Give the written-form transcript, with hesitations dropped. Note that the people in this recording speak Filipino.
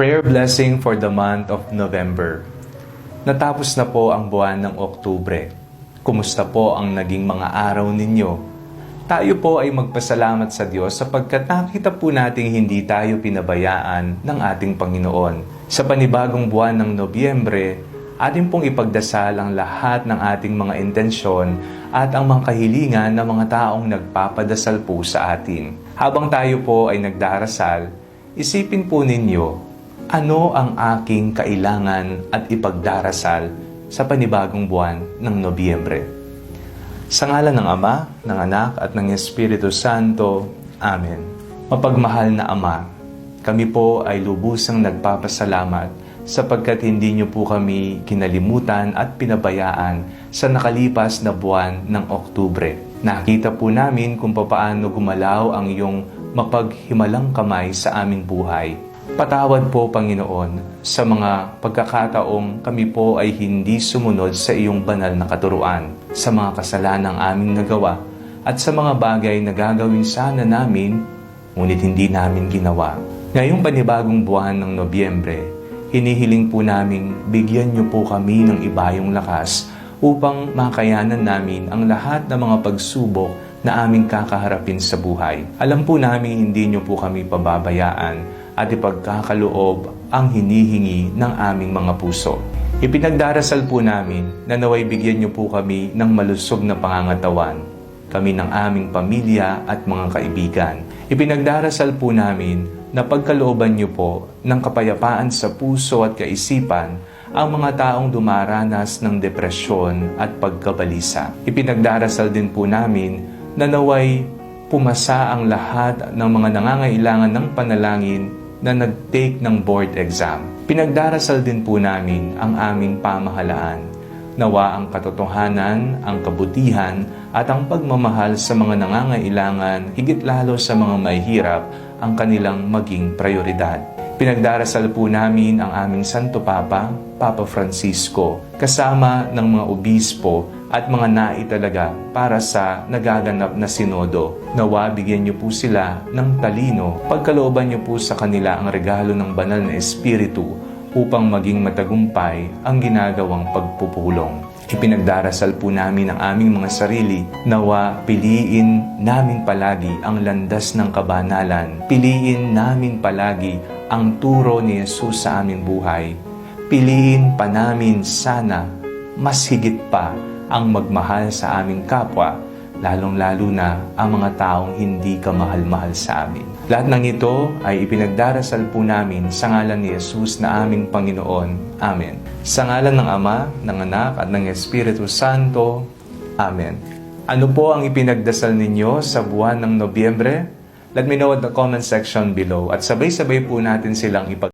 Prayer blessing for the month of November. Natapos na po ang buwan ng Oktubre. Kumusta po ang naging mga araw ninyo? Tayo po ay magpasalamat sa Diyos sapagkat nakita po nating hindi tayo pinabayaan ng ating Panginoon. Sa panibagong buwan ng Nobyembre, atin pong ipagdasal ang lahat ng ating mga intensyon at ang mga kahilingan ng mga taong nagpapadasal po sa atin. Habang tayo po ay nagdarasal, isipin po ninyo, ano ang aking kailangan at ipagdarasal sa panibagong buwan ng Nobyembre? Sa ngalan ng Ama, ng Anak at ng Espiritu Santo. Amen. Mapagmahal na Ama, kami po ay lubusang nagpapasalamat sapagkat hindi niyo po kami kinalimutan at pinabayaan sa nakalipas na buwan ng Oktubre. Nakita po namin kung paano gumalaw ang iyong mapaghimalang kamay sa aming buhay. Patawad po, Panginoon, sa mga pagkakataong kami po ay hindi sumunod sa iyong banal na katuruan, sa mga kasalanang aming nagawa, at sa mga bagay na gagawin sana namin, ngunit hindi namin ginawa. Ngayong panibagong buwan ng Nobyembre, hinihiling po naming bigyan niyo po kami ng ibayong lakas upang makayanan namin ang lahat ng mga pagsubok na aming kakaharapin sa buhay. Alam po namin hindi niyo po kami pababayaan at ipagkakaloob ang hinihingi ng aming mga puso. Ipinagdarasal po namin na naway bigyan niyo po kami ng malusog na pangangatawan, kami ng aming pamilya at mga kaibigan. Ipinagdarasal po namin na pagkalooban niyo po ng kapayapaan sa puso at kaisipan ang mga taong dumaranas ng depresyon at pagkabalisa. Ipinagdarasal din po namin na naway pumasa ang lahat ng mga nangangailangan ng panalangin na nag-take ng board exam. Pinagdarasal din po namin ang aming pamahalaan. Nawa ang katotohanan, ang kabutihan at ang pagmamahal sa mga nangangailangan, higit lalo sa mga mahihirap, ang kanilang maging prioridad. Pinagdarasal po namin ang aming Santo Papa, Papa Francisco, kasama ng mga obispo at mga naitalaga para sa nagaganap na sinodo. Nawa bigyan niyo po sila ng talino, pagkalooban niyo po sa kanila ang regalo ng banal na Espiritu upang maging matagumpay ang ginagawang pagpupulong. Ipinagdarasal po namin ang aming mga sarili, nawa piliin namin palagi ang landas ng kabanalan, piliin namin palagi ang turo ni Jesus sa aming buhay, piliin pa namin sana mas higit pa ang magmahal sa aming kapwa, lalong-lalo na ang mga taong hindi kamahal-mahal sa amin. Lahat ng ito ay ipinagdarasal po namin sa ngalan ni Jesus na aming Panginoon. Amen. Sa ngalan ng Ama, ng Anak at ng Espiritu Santo. Amen. Ano po ang ipinagdasal ninyo sa buwan ng Nobyembre? Let me know at the comment section below at sabay-sabay po natin silang